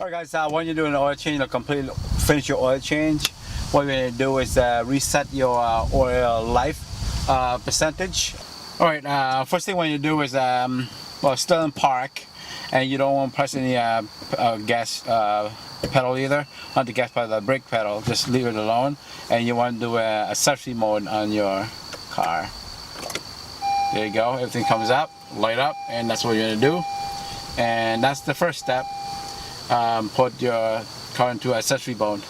Alright guys, when you're doing an oil change, finish your oil change, what you're going to do is reset your oil life percentage. Alright, first thing when you do is, still in park, and you don't want to press any gas pedal either, not the gas pedal, the brake pedal, just leave it alone, and you want to do a safety mode on your car. There you go, everything comes up, light up, and that's what you're going to do. And that's the first step. Put your car into accessory mode.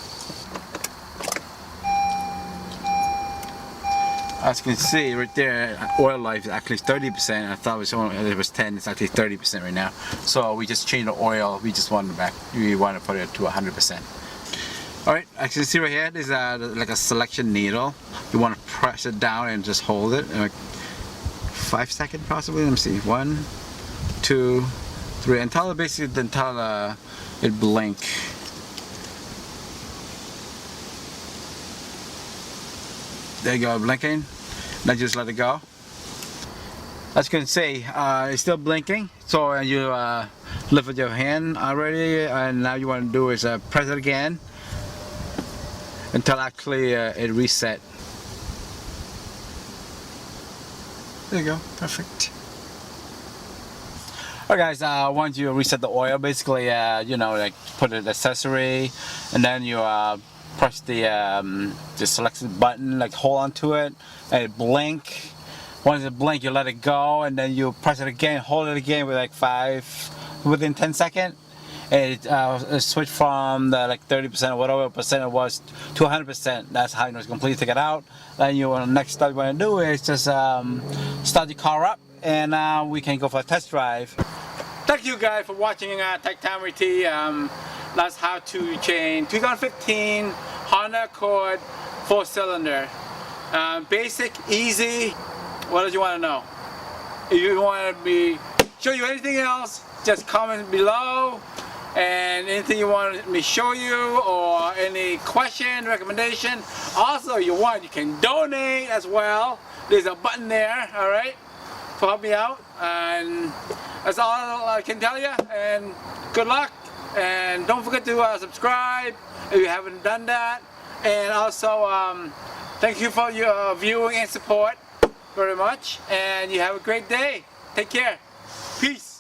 As you can see right there, oil life is actually 30%. I thought it was 10. It's actually 30% right now. So we just changed the oil. We just want it back. We want to put it to 100%. All right, as you can see right here, there's like a selection needle. You want to press it down and just hold it. Like 5 seconds possibly. Let me see. 1, 2, 3. Until it blink. There you go, blinking. Now just let it go. As you can see, it's still blinking. So you lift with your hand already, and now you want to do is press it again until actually it reset. There you go, perfect. Alright guys, once you reset the oil, basically, like put an accessory, and then you press the selected button, like hold on to it, and it blink. Once it blink, you let it go, and then you press it again, hold it again with like within 10 seconds. It switched from the like 30% or whatever percent it was to 100%. That's how it's completely take it out. Then next step you want to do is just start your car up, and we can go for a test drive. Thank you guys for watching Tech Time with T. That's how to change 2015 Honda Accord 4-cylinder. Basic, easy. What did you want to know? If you want me to show you anything else, just comment below. And anything you want me to show you, or any question, recommendation. Also, you can donate as well. There's a button there, alright, to help me out. And that's all I can tell you. And good luck. And don't forget to subscribe if you haven't done that. And also, thank you for your viewing and support very much. And you have a great day. Take care. Peace.